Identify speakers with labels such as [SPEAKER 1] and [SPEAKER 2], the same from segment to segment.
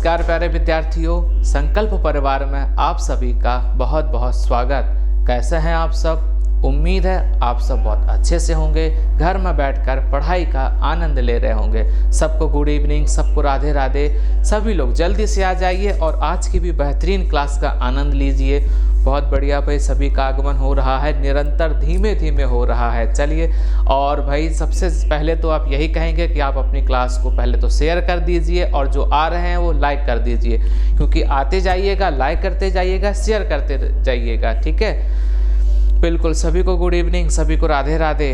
[SPEAKER 1] नमस्कार प्यारे विद्यार्थियों, संकल्प परिवार में आप सभी का बहुत बहुत स्वागत। कैसे हैं आप सब? उम्मीद है आप सब बहुत अच्छे से होंगे, घर में बैठकर पढ़ाई का आनंद ले रहे होंगे। सबको गुड इवनिंग, सबको राधे राधे। सभी लोग जल्दी से आ जाइए और आज की भी बेहतरीन क्लास का आनंद लीजिए। बहुत बढ़िया भाई, सभी का आगमन हो रहा है, निरंतर धीमे धीमे हो रहा है। चलिए, और भाई सबसे पहले तो आप यही कहेंगे कि आप अपनी क्लास को पहले तो शेयर कर दीजिए और जो आ रहे हैं वो लाइक कर दीजिए, क्योंकि आते जाइएगा, लाइक करते जाइएगा, शेयर करते जाइएगा। ठीक है, बिल्कुल। सभी को गुड इवनिंग, सभी को राधे राधे।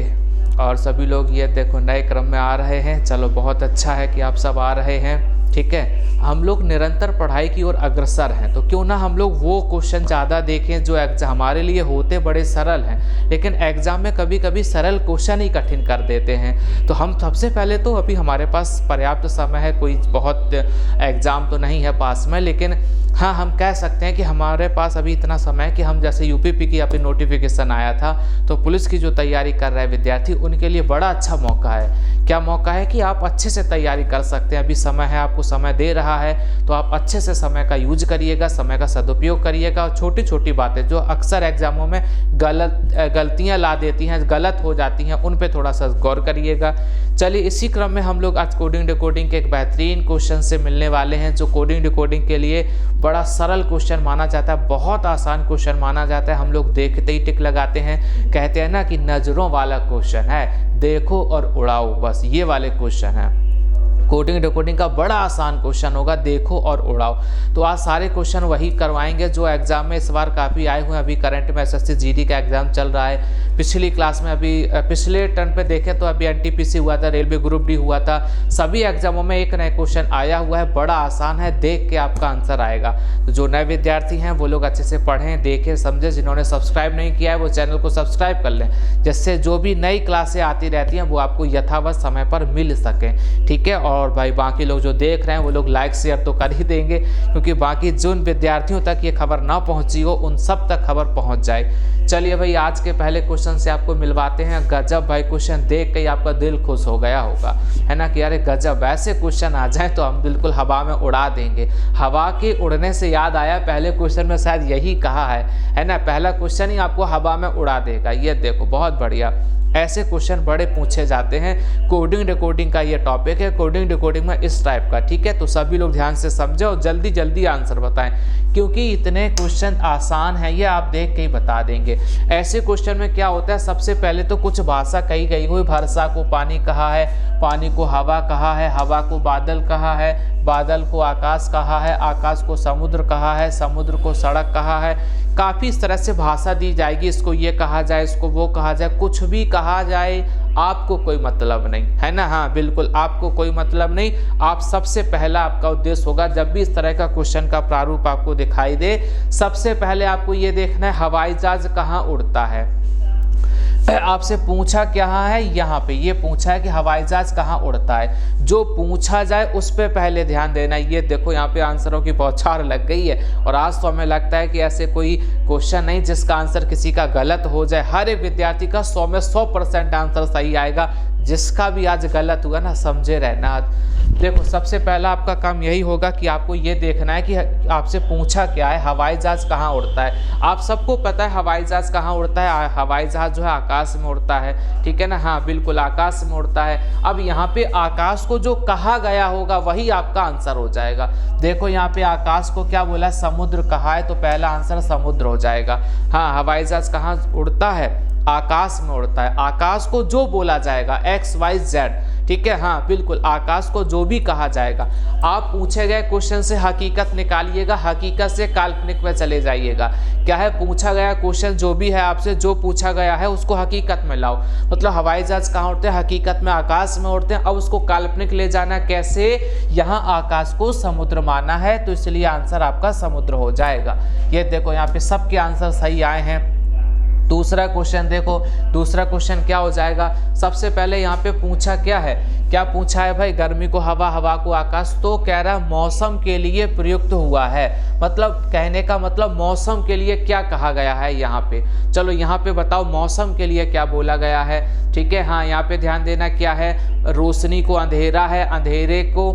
[SPEAKER 1] और सभी लोग ये देखो नए क्रम में आ रहे हैं। चलो, बहुत अच्छा है कि आप सब आ रहे हैं। ठीक है, हम लोग निरंतर पढ़ाई की ओर अग्रसर हैं, तो क्यों ना हम लोग वो क्वेश्चन ज़्यादा देखें जो हमारे लिए होते बड़े सरल हैं, लेकिन एग्ज़ाम में कभी कभी सरल क्वेश्चन ही कठिन कर देते हैं। तो हम सबसे पहले तो अभी हमारे पास पर्याप्त समय है, कोई बहुत एग्ज़ाम तो नहीं है पास में, लेकिन हाँ हम कह सकते हैं कि हमारे पास अभी इतना समय है कि हम जैसे यूपीपी की अभी नोटिफिकेशन आया था, तो पुलिस की जो तैयारी कर रहे हैं विद्यार्थी, उनके लिए बड़ा अच्छा मौका है। क्या मौका है कि आप अच्छे से तैयारी कर सकते हैं। अभी समय है, आपको समय दे रहा है, तो आप अच्छे से समय का यूज करिएगा, समय का सदुपयोग करिएगा। और छोटी छोटी बातें जो अक्सर एग्जामों में गलतियाँ ला देती हैं, गलत हो जाती हैं, उन पर थोड़ा सा गौर करिएगा। चलिए, इसी क्रम में हम लोग आज कोडिंग डिकोडिंग के एक बेहतरीन क्वेश्चन से मिलने वाले हैं, जो कोडिंग डिकोडिंग के लिए बड़ा सरल क्वेश्चन माना जाता है, बहुत आसान क्वेश्चन माना जाता है। हम लोग देखते ही टिक लगाते हैं, कहते हैं ना कि नज़रों वाला क्वेश्चन है, देखो और उड़ाओ, बस ये वाले क्वेश्चन है। कोडिंग डिकोडिंग का बड़ा आसान क्वेश्चन होगा, देखो और उड़ाओ। तो आज सारे क्वेश्चन वही करवाएंगे जो एग्जाम में इस बार काफ़ी आए हुए हैं। अभी करंट में एसएससी जीडी का एग्जाम चल रहा है। पिछली क्लास में अभी पिछले टर्न पे देखें तो अभी एनटीपीसी हुआ था, रेलवे ग्रुप डी हुआ था। सभी एग्जामों में एक नया क्वेश्चन आया हुआ है, बड़ा आसान है, देख के आपका आंसर आएगा। तो जो नए विद्यार्थी हैं वो लोग अच्छे से पढ़ें, देखें, समझें। जिन्होंने सब्सक्राइब नहीं किया है वो चैनल को सब्सक्राइब कर लें, जिससे जो भी नई क्लासें आती रहती हैं वो आपको यथावत समय पर मिल सकें। ठीक है, और भाई बाकी लोग जो देख रहे हैं वो लोग लाइक शेयर तो कर ही देंगे, क्योंकि बाकी जिन विद्यार्थियों तक ये खबर ना पहुंची हो उन सब तक खबर पहुंच जाए। चलिए भाई, आज के पहले क्वेश्चन से आपको मिलवाते हैं। गजब भाई, क्वेश्चन देख के आपका दिल खुश हो गया होगा, है ना, कि अरे गजब, ऐसे क्वेश्चन आ जाए तो हम बिल्कुल हवा में उड़ा देंगे। हवा के उड़ने से याद आया, पहले क्वेश्चन में शायद यही कहा है ना, पहला क्वेश्चन ही आपको हवा में उड़ा देगा। ये देखो, बहुत बढ़िया, ऐसे क्वेश्चन बड़े पूछे जाते हैं। कोडिंग डिकोडिंग का ये टॉपिक है, कोडिंग डिकोडिंग में इस टाइप का। ठीक है, तो सभी लोग ध्यान से समझे और जल्दी जल्दी आंसर बताएं, क्योंकि इतने क्वेश्चन आसान है, ये आप देख के ही बता देंगे। ऐसे क्वेश्चन में क्या होता है, सबसे पहले तो कुछ भाषा कही गई हुई, वर्षा को पानी कहा है, पानी को हवा कहा है, हवा को बादल कहा है, बादल को आकाश कहा है, आकाश को समुद्र कहा है, समुद्र को सड़क कहा है। काफ़ी इस तरह से भाषा दी जाएगी, इसको ये कहा जाए, इसको वो कहा जाए, कुछ भी कहा जाए, आपको कोई मतलब नहीं है ना। हाँ बिल्कुल, आपको कोई मतलब नहीं। आप सबसे पहला आपका उद्देश्य होगा, जब भी इस तरह का क्वेश्चन का प्रारूप आपको दिखाई दे, सबसे पहले आपको ये देखना है हवाई जहाज कहाँ उड़ता है। आपसे पूछा क्या है, यहाँ पे ये पूछा है कि हवाई जहाज कहाँ उड़ता है। जो पूछा जाए उस पर पहले ध्यान देना। ये देखो, यहाँ पे आंसरों की बौछार लग गई है, और आज तो हमें लगता है कि ऐसे कोई क्वेश्चन नहीं जिसका आंसर किसी का गलत हो जाए। हर एक विद्यार्थी का 100 में 100% आंसर सही आएगा। जिसका भी आज गलत हुआ ना, समझे रहना। देखो, सबसे पहला आपका काम यही होगा कि आपको ये देखना है कि आपसे पूछा क्या है, हवाई जहाज कहाँ उड़ता है। आप सबको पता है हवाई जहाज कहाँ उड़ता है, हवाई जहाज जो है आकाश में उड़ता है। ठीक है ना, हाँ बिल्कुल, आकाश में उड़ता है। अब यहाँ पे आकाश को जो कहा गया होगा वही आपका आंसर हो जाएगा। देखो, यहाँ पे आकाश को क्या बोला, समुद्र कहा है, तो पहला आंसर समुद्र हो जाएगा। हाँ, हवाई जहाज कहाँ उड़ता है, आकाश में उड़ता है। आकाश को जो बोला जाएगा, XYZ, ठीक है, हाँ बिल्कुल, आकाश को जो भी कहा जाएगा। आप पूछे गए क्वेश्चन से हकीकत निकालिएगा, हकीकत से काल्पनिक में चले जाइएगा। क्या है, पूछा गया क्वेश्चन जो भी है आपसे, जो पूछा गया है उसको हकीकत में लाओ। मतलब हवाई जहाज कहाँ उड़ते हैं, हकीकत में आकाश में उड़ते हैं। अब उसको काल्पनिक ले जाना कैसे, यहाँ आकाश को समुद्र माना है, तो इसलिए आंसर आपका समुद्र हो जाएगा। ये देखो, यहाँ पे सबके आंसर सही आए हैं। दूसरा क्वेश्चन देखो, दूसरा क्वेश्चन क्या हो जाएगा। सबसे पहले यहाँ पे पूछा क्या है, क्या पूछा है भाई, गर्मी को हवा, हवा को आकाश। तो कह रहा है मौसम के लिए प्रयुक्त हुआ है। मतलब कहने का मतलब मौसम के लिए क्या कहा गया है यहाँ पे। चलो यहाँ पे बताओ मौसम के लिए क्या बोला गया है। ठीक है, हाँ यहाँ पे ध्यान देना, क्या है, रोशनी को अंधेरा है, अंधेरे को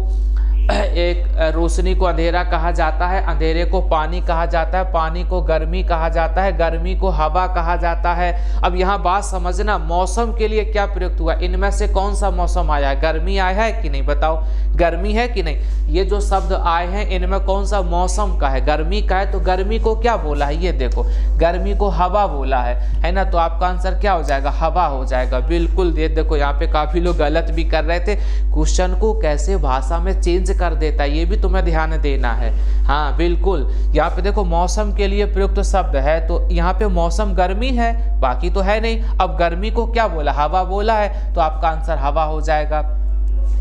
[SPEAKER 1] एक रोशनी को अंधेरा कहा जाता है, अंधेरे को पानी कहा जाता है, पानी को गर्मी कहा जाता है, गर्मी को हवा कहा जाता है। अब यहाँ बात समझना, मौसम के लिए क्या प्रयुक्त हुआ, इनमें से कौन सा मौसम आया है, गर्मी आया है कि नहीं, बताओ गर्मी है कि नहीं। ये जो शब्द आए हैं इनमें कौन सा मौसम का है, गर्मी का है, तो गर्मी को क्या बोला है, ये देखो गर्मी को हवा बोला है ना। तो आपका आंसर क्या हो जाएगा, हवा हो जाएगा। बिल्कुल, ये देखो यहाँ पे काफी लोग गलत भी कर रहे थे, क्वेश्चन को कैसे भाषा में चेंज कर देता है ये भी तुम्हें ध्यान देना है। हाँ बिल्कुल, यहाँ पे देखो मौसम के लिए प्रयुक्त शब्द है, तो यहाँ पे मौसम गर्मी है, बाकी तो है नहीं। अब गर्मी को क्या बोला, हवा बोला है, तो आपका आंसर हवा हो जाएगा।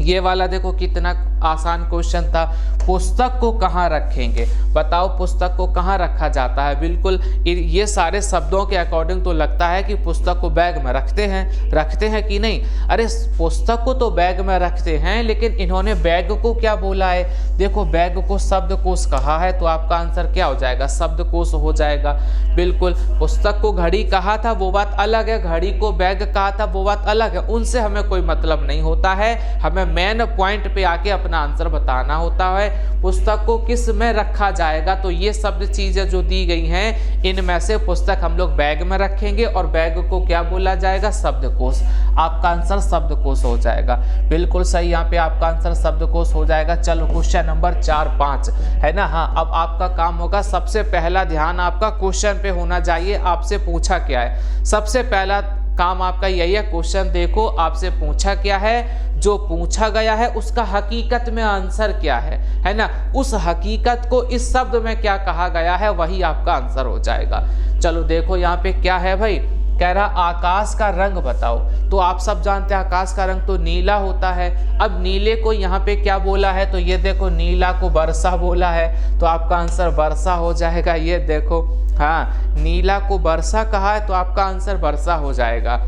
[SPEAKER 1] ये वाला देखो कितना आसान क्वेश्चन था, पुस्तक को कहाँ रखेंगे, बताओ पुस्तक को कहाँ रखा जाता है। बिल्कुल, ये सारे शब्दों के अकॉर्डिंग तो लगता है कि पुस्तक को बैग में रखते हैं कि नहीं। अरे पुस्तक को तो बैग में रखते हैं, लेकिन इन्होंने बैग को क्या बोला है, देखो बैग को शब्दकोश कहा है, तो आपका आंसर क्या हो जाएगा, शब्दकोश हो जाएगा। बिल्कुल, पुस्तक को घड़ी कहा था वो बात अलग है, घड़ी को बैग कहा था वो बात अलग है, उनसे हमें कोई मतलब नहीं होता है। हमें मेन पॉइंट पे आके अपना आंसर बताना होता है। पुस्तक को किस में रखा जाएगा, तो ये सब चीजें जो दी गई हैं इनमें से पुस्तक हम लोग बैग में रखेंगे, और बैग को क्या बोला जाएगा, शब्दकोश। आपका आंसर शब्दकोश हो जाएगा। बिल्कुल सही, यहाँ पे आपका आंसर शब्दकोश हो जाएगा। चलो क्वेश्चन नंबर 4, 5 है ना। हाँ, अब आपका काम होगा, सबसे पहला ध्यान आपका क्वेश्चन पे होना चाहिए, आपसे पूछा क्या है। सबसे पहला काम आपका यही है, क्वेश्चन देखो आपसे पूछा क्या है, जो पूछा गया है उसका हकीकत में आंसर क्या है ना। उस हकीकत को इस शब्द में क्या कहा गया है, वही आपका आंसर हो जाएगा। चलो देखो यहाँ पे क्या है भाई, कह रहा आकाश का रंग बताओ। तो आप सब जानते हैं आकाश का रंग तो नीला होता है। अब नीले को यहाँ पे क्या बोला है, तो ये देखो नीला को वर्षा बोला है, तो आपका आंसर वर्षा हो जाएगा। ये देखो, हाँ नीला को वर्षा कहा है, तो आपका आंसर वर्षा हो जाएगा।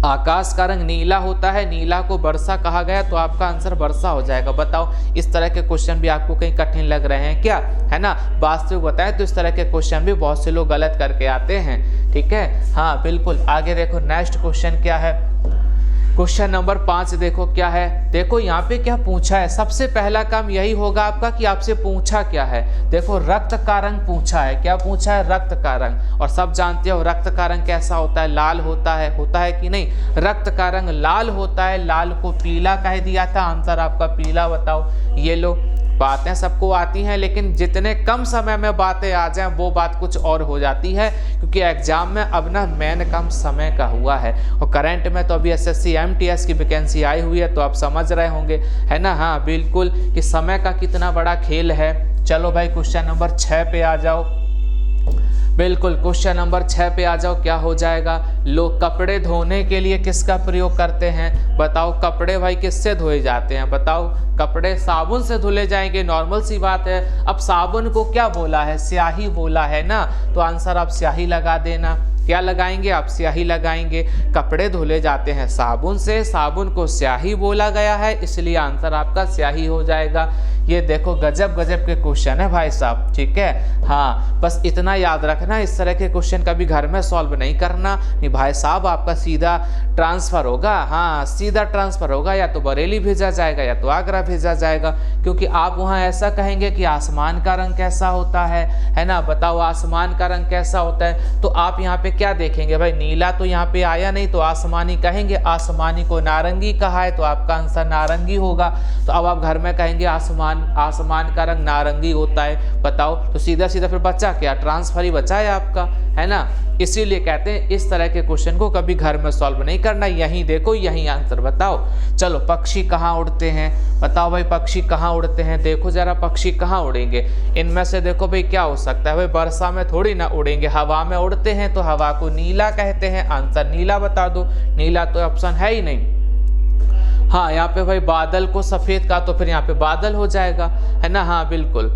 [SPEAKER 1] आकाश का रंग नीला होता है, नीला को वर्षा कहा गया, तो आपका आंसर वर्षा हो जाएगा। बताओ इस तरह के क्वेश्चन भी आपको कहीं कठिन लग रहे हैं क्या, है ना। वास्तविक बताएं तो इस तरह के क्वेश्चन भी बहुत से लोग गलत करके आते हैं, ठीक है। हाँ बिल्कुल, आगे देखो नेक्स्ट क्वेश्चन क्या है। क्वेश्चन नंबर 5 देखो क्या है, देखो यहाँ पे क्या पूछा है। सबसे पहला काम यही होगा आपका कि आपसे पूछा क्या है। देखो रक्त का रंग पूछा है, क्या पूछा है, रक्त का रंग। और सब जानते हो रक्त का रंग कैसा होता है, लाल होता है कि नहीं। रक्त का रंग लाल होता है, लाल को पीला कह दिया था, आंसर आपका पीला। बताओ, ये लो बातें सबको आती हैं, लेकिन जितने कम समय में बातें आ जाएं वो बात कुछ और हो जाती है, क्योंकि एग्जाम में अब ना मेन कम समय का हुआ है। और करंट में तो अभी एसएससी एमटीएस की वैकेंसी आई हुई है, तो आप समझ रहे होंगे, है ना। हाँ बिल्कुल, कि समय का कितना बड़ा खेल है। चलो भाई क्वेश्चन नंबर 6 पे आ जाओ। बिल्कुल, क्वेश्चन नंबर 6 पे आ जाओ। क्या हो जाएगा, लोग कपड़े धोने के लिए किसका प्रयोग करते हैं। बताओ कपड़े भाई किससे धोए जाते हैं, बताओ। कपड़े साबुन से धुले जाएंगे, नॉर्मल सी बात है। अब साबुन को क्या बोला है, स्याही बोला है ना, तो आंसर आप स्याही लगा देना। क्या लगाएंगे आप, स्याही लगाएंगे। कपड़े धुले जाते हैं साबुन से, साबुन को स्याही बोला गया है, इसलिए आंसर आपका स्याही हो जाएगा। ये देखो गजब गजब के क्वेश्चन है भाई साहब, ठीक है। हाँ बस इतना याद रखना, इस तरह के क्वेश्चन कभी घर में सॉल्व नहीं करना, नहीं भाई साहब आपका सीधा ट्रांसफ़र होगा। हाँ सीधा ट्रांसफ़र होगा, या तो बरेली भेजा जाएगा या तो आगरा भेजा जाएगा, क्योंकि आप वहाँ ऐसा कहेंगे कि आसमान का रंग कैसा होता है ना। बताओ आसमान का रंग कैसा होता है, तो आप यहाँ पे क्या देखेंगे भाई, नीला तो यहाँ पे आया नहीं, तो आसमानी कहेंगे। आसमानी को नारंगी कहा है, तो आपका आंसर नारंगी होगा। तो अब आप घर में कहेंगे आसमान का रंग नारंगी होता है, बताओ। तो सीधा सीधा फिर बचा क्या, ट्रांसफर ही बचा है आपका, है ना। इसीलिए कहते हैं इस तरह के क्वेश्चन को कभी घर में सॉल्व नहीं करना। यहीं देखो, यहीं आंसर बताओ। चलो पक्षी कहाँ उड़ते हैं, बताओ भाई पक्षी कहाँ उड़ते हैं। देखो जरा पक्षी कहाँ उड़ेंगे, इनमें से देखो भाई क्या हो सकता है। भाई वर्षा में थोड़ी ना उड़ेंगे, हवा में उड़ते हैं, तो हवा को नीला कहते हैं, आंसर नीला बता दो। नीला तो ऑप्शन है ही नहीं। हाँ यहाँ पे भाई बादल को सफ़ेद का, तो फिर यहाँ पे बादल हो जाएगा, है ना। हाँ बिल्कुल,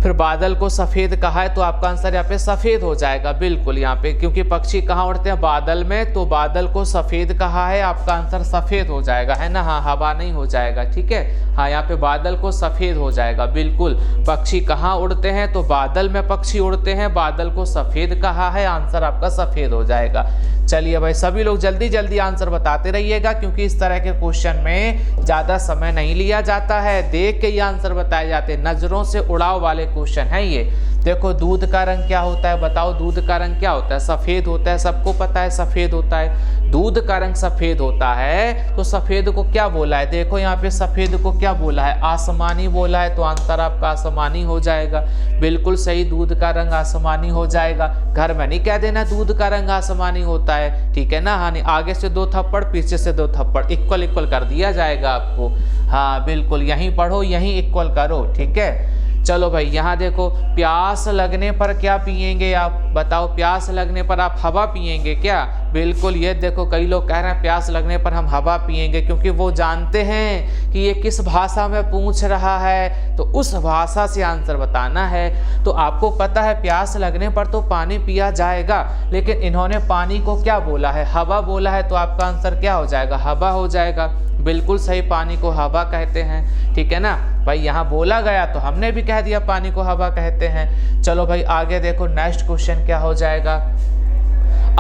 [SPEAKER 1] फिर बादल को सफ़ेद कहा है, तो आपका आंसर यहाँ पे सफ़ेद हो जाएगा। बिल्कुल यहाँ पे, क्योंकि पक्षी कहाँ उड़ते हैं, बादल में, तो बादल को सफ़ेद कहा है, आपका आंसर सफ़ेद हो जाएगा, है ना। हाँ हवा नहीं हो जाएगा, ठीक है। हाँ यहाँ पे बादल को सफ़ेद हो जाएगा। बिल्कुल, पक्षी कहाँ उड़ते हैं, तो बादल में पक्षी उड़ते हैं, बादल को सफ़ेद कहा है, आंसर आपका सफ़ेद हो जाएगा। चलिए भाई सभी लोग जल्दी जल्दी आंसर बताते रहिएगा, क्योंकि इस तरह के क्वेश्चन में ज़्यादा समय नहीं लिया जाता है, देख के ही आंसर बताए जाते हैं, नज़रों से उड़ाव वाले क्वेश्चन हैं ये। देखो दूध का रंग क्या होता है, बताओ दूध का रंग क्या होता है? सफ़ेद होता है, सबको पता है सफ़ेद होता है। दूध का रंग सफ़ेद होता है तो सफ़ेद को क्या बोला है? देखो यहाँ पे सफ़ेद को क्या बोला है? आसमानी बोला है, तो आंसर आपका आसमानी हो जाएगा। बिल्कुल सही, दूध का रंग आसमानी हो जाएगा। घर में नहीं कह देना दूध का रंग आसमानी होता है, ठीक है ना। हाँ, आगे से 2 थप्पड़, पीछे से 2 थप्पड़, इक्वल इक्वल कर दिया जाएगा आपको। हाँ बिल्कुल, यहीं पढ़ो, यहीं इक्वल करो, ठीक है। चलो भाई यहाँ देखो, प्यास लगने पर क्या पिएंगे आप? बताओ, प्यास लगने पर आप हवा पिएंगे क्या? बिल्कुल, ये देखो कई लोग कह रहे हैं प्यास लगने पर हम हवा पिएंगे, क्योंकि वो जानते हैं कि ये किस भाषा में पूछ रहा है, तो उस भाषा से आंसर बताना है। तो आपको पता है प्यास लगने पर तो पानी पिया जाएगा, लेकिन इन्होंने पानी को क्या बोला है? हवा बोला है, तो आपका आंसर क्या हो जाएगा? हवा हो जाएगा। बिल्कुल सही, पानी को हवा कहते हैं, ठीक है ना भाई। यहाँ बोला गया तो हमने भी कह दिया पानी को हवा कहते हैं। चलो भाई आगे देखो, नेक्स्ट क्वेश्चन क्या हो जाएगा?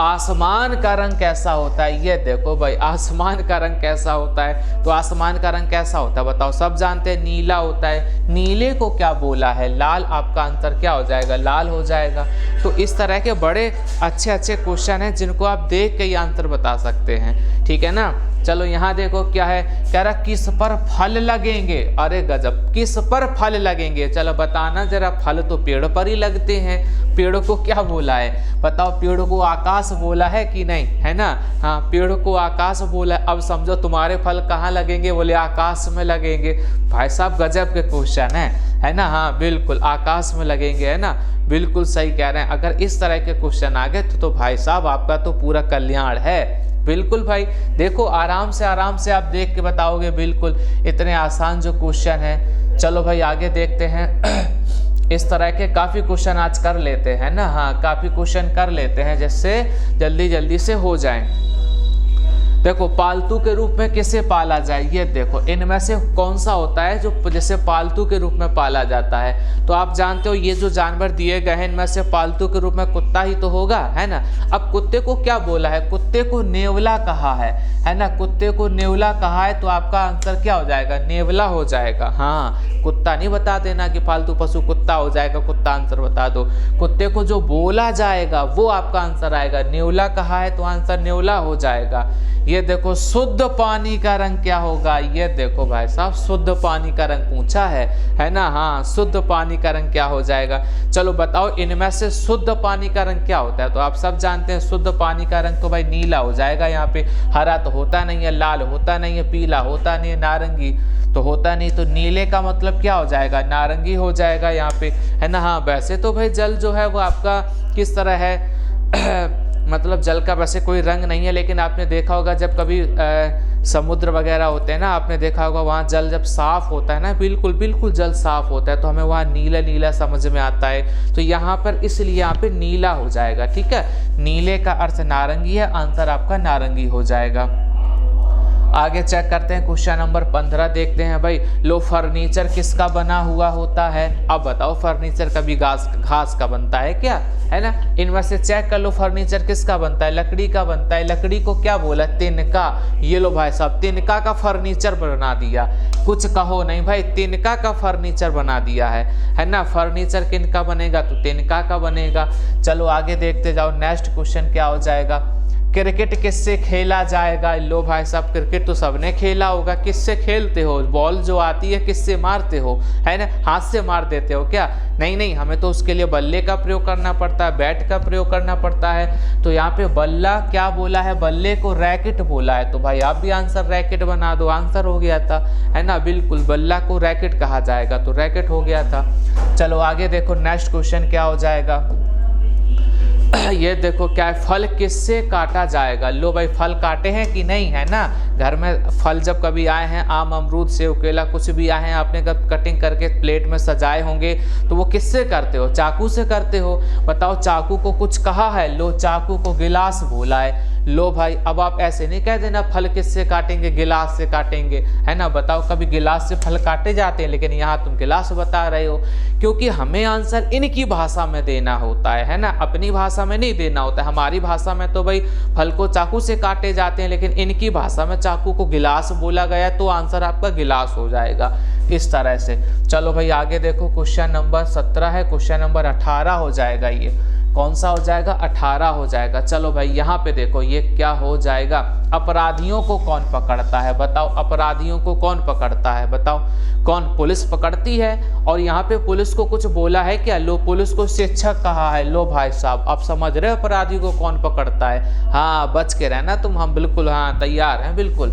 [SPEAKER 1] आसमान का रंग कैसा होता है? ये देखो भाई, आसमान का रंग कैसा होता है? तो आसमान का रंग कैसा होता है बताओ? सब जानते हैं नीला होता है। नीले को क्या बोला है? लाल। आपका आंसर क्या हो जाएगा? लाल हो जाएगा। तो इस तरह के बड़े अच्छे अच्छे क्वेश्चन हैं जिनको आप देख के ही आंसर बता सकते हैं, ठीक है ना। चलो यहाँ देखो क्या है, कह रहा किस पर फल लगेंगे? अरे गजब, किस पर फल लगेंगे? चलो बताना जरा, फल तो पेड़ पर ही लगते हैं। पेड़ को क्या बोला है बताओ? पेड़ को आकाश बोला है कि नहीं, है ना। हाँ, पेड़ को आकाश बोला है। अब समझो तुम्हारे फल कहाँ लगेंगे? बोले आकाश में लगेंगे। भाई साहब गजब के क्वेश्चन है ना। हाँ बिल्कुल, आकाश में लगेंगे, है ना। बिल्कुल सही कह रहे हैं। अगर इस तरह के क्वेश्चन आ गए तो भाई साहब आपका तो पूरा कल्याण है। बिल्कुल भाई, देखो आराम से आप देख के बताओगे, बिल्कुल इतने आसान जो क्वेश्चन है। चलो भाई आगे देखते हैं। इस तरह के काफ़ी क्वेश्चन आज कर लेते हैं ना। हाँ, काफ़ी क्वेश्चन कर लेते हैं जिससे जल्दी जल्दी से हो जाएं। देखो, पालतू के रूप में किसे पाला जाए? ये देखो, इनमें से कौन सा होता है जो जैसे पालतू के रूप में पाला जाता है? तो आप जानते हो ये जो जानवर दिए गए हैं इनमें से पालतू के रूप में कुत्ता ही तो होगा, है ना। अब कुत्ते को क्या बोला है? कुत्ते को नेवला कहा है ना। कुत्ते को नेवला कहा है, तो आपका आंसर क्या हो जाएगा? नेवला हो जाएगा। हाँ, कुत्ता नहीं बता देना कि पालतू पशु कुत्ता हो जाएगा, कुत्ता आंसर बता दो। कुत्ते को जो बोला जाएगा वो आपका आंसर आएगा। नेवला कहा है तो आंसर नेवला हो जाएगा। ये देखो, शुद्ध पानी का रंग क्या होगा? ये देखो भाई साहब, शुद्ध पानी का रंग पूछा है ना। हाँ, शुद्ध पानी का रंग क्या हो जाएगा? चलो बताओ, इनमें से शुद्ध पानी का रंग क्या होता है? तो आप सब जानते हैं शुद्ध पानी का रंग तो भाई नीला हो जाएगा। यहाँ पे हरा तो होता नहीं है, लाल होता नहीं है, पीला होता नहीं है, नारंगी तो होता नहीं, तो नीले का मतलब क्या हो जाएगा? नारंगी हो जाएगा यहाँ पे, है ना। हाँ, वैसे तो भाई जल जो है वो आपका किस तरह है मतलब जल का वैसे कोई रंग नहीं है, लेकिन आपने देखा होगा जब कभी समुद्र वगैरह होते हैं ना, आपने देखा होगा वहाँ जल जब साफ होता है ना, बिल्कुल बिल्कुल जल साफ होता है, तो हमें वहाँ नीला नीला समझ में आता है। तो यहाँ पर इसलिए यहाँ पे नीला हो जाएगा, ठीक है। नीले का अर्थ नारंगी है, आंसर आपका नारंगी हो जाएगा। आगे चेक करते हैं, क्वेश्चन नंबर 15 देखते हैं भाई। लो, फर्नीचर किसका बना हुआ होता है? अब बताओ, फर्नीचर कभी घास का बनता है क्या, है ना। इनमें से चेक कर लो, फर्नीचर किसका बनता है? लकड़ी का बनता है। लकड़ी को क्या बोला? तिनका। ये लो भाई साहब, तिनका का फर्नीचर बना दिया। कुछ कहो नहीं भाई, तिनका का फर्नीचर बना दिया है ना। फर्नीचर किनका बनेगा? तो तिनका का बनेगा। चलो आगे देखते जाओ, नेक्स्ट क्वेश्चन क्या हो जाएगा? क्रिकेट किससे खेला जाएगा? लो भाई साहब, क्रिकेट तो सबने खेला होगा। किससे खेलते हो? बॉल जो आती है किससे मारते हो, है ना। हाथ से मार देते हो क्या? नहीं नहीं, हमें तो उसके लिए बल्ले का प्रयोग करना पड़ता है, बैट का प्रयोग करना पड़ता है। तो यहाँ पे बल्ला क्या बोला है? बल्ले को रैकेट बोला है। तो भाई आप भी आंसर रैकेट बना दो, आंसर हो गया था, है ना। बिल्कुल, बल्ला को रैकेट कहा जाएगा, तो रैकेट हो गया था। चलो आगे देखो, नेक्स्ट क्वेश्चन क्या हो जाएगा? ये देखो क्या है, फल किससे काटा जाएगा? लो भाई, फल काटे हैं कि नहीं, है ना। घर में फल जब कभी आए हैं, आम, अमरूद, सेब, केला, कुछ भी आए हैं, आपने कब कटिंग करके प्लेट में सजाए होंगे, तो वो किससे करते हो? चाकू से करते हो। बताओ, चाकू को कुछ कहा है? लो, चाकू को गिलास बोला है। लो भाई, अब आप ऐसे नहीं कह देना फल किससे काटेंगे, गिलास से काटेंगे, है ना। बताओ कभी गिलास से फल काटे जाते हैं, लेकिन यहाँ तुम गिलास बता रहे हो, क्योंकि हमें आंसर इनकी भाषा में देना होता है ना, अपनी भाषा में नहीं देना होता है। हमारी भाषा में तो भाई फल को चाकू से काटे जाते हैं, लेकिन इनकी भाषा में चाकू को गिलास बोला गया, तो आंसर आपका गिलास हो जाएगा इस तरह से। चलो भाई आगे देखो, क्वेश्चन नंबर 17 है, क्वेश्चन नंबर 18 हो जाएगा। ये कौन सा हो जाएगा, 18 हो जाएगा। चलो भाई यहाँ पे देखो ये क्या हो जाएगा, अपराधियों को कौन पकड़ता है, बताओ अपराधियों को कौन पकड़ता है, बताओ कौन, पुलिस पकड़ती है। और यहाँ पे पुलिस को कुछ बोला है क्या, लो पुलिस को शिक्षक कहा है। लो भाई साहब आप समझ रहे हो अपराधी को कौन पकड़ता है, हाँ बच के रहना तुम, हम बिल्कुल हाँ तैयार हैं बिल्कुल।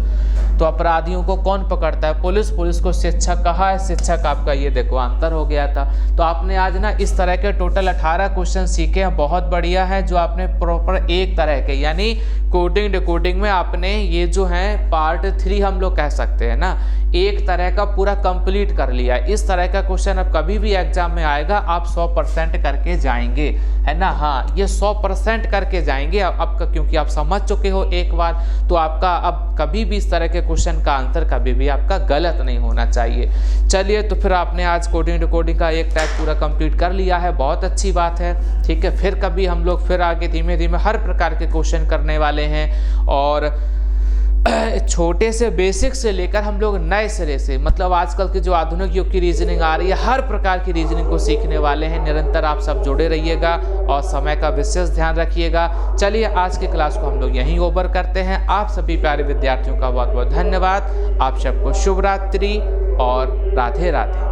[SPEAKER 1] तो अपराधियों को कौन पकड़ता है, पुलिस, पुलिस को शिक्षक कहा है, शिक्षक आपका ये देखो आंसर हो गया था। तो आपने आज ना इस तरह के टोटल 18 क्वेश्चन सीखे हैं, बहुत बढ़िया है, जो आपने प्रॉपर एक तरह के यानी कोडिंग डिकोडिंग में आपने ये जो है पार्ट 3 हम लोग कह सकते हैं ना, एक तरह का पूरा कंप्लीट कर लिया। इस तरह का क्वेश्चन अब कभी भी एग्जाम में आएगा आप 100% करके जाएंगे, है ना, हाँ ये 100% करके जाएंगे आपका, क्योंकि आप समझ चुके हो एक बार, तो आपका अब कभी भी इस तरह के क्वेश्चन का आंसर कभी भी आपका गलत नहीं होना चाहिए। चलिए तो फिर आपने आज कोडिंग डिकोडिंग का एक टाइप पूरा कंप्लीट कर लिया है, बहुत अच्छी बात है, ठीक है। फिर कभी हम लोग फिर आगे धीमे धीमे हर प्रकार के क्वेश्चन करने वाले हैं, और छोटे से बेसिक से लेकर हम लोग नए सिरे से, मतलब आजकल की जो आधुनिक युग की रीजनिंग आ रही है, हर प्रकार की रीजनिंग को सीखने वाले हैं। निरंतर आप सब जुड़े रहिएगा और समय का विशेष ध्यान रखिएगा। चलिए आज की क्लास को हम लोग यहीं ओवर करते हैं। आप सभी प्यारे विद्यार्थियों का बहुत बहुत धन्यवाद। आप सबको शुभ रात्रि और राधे राधे।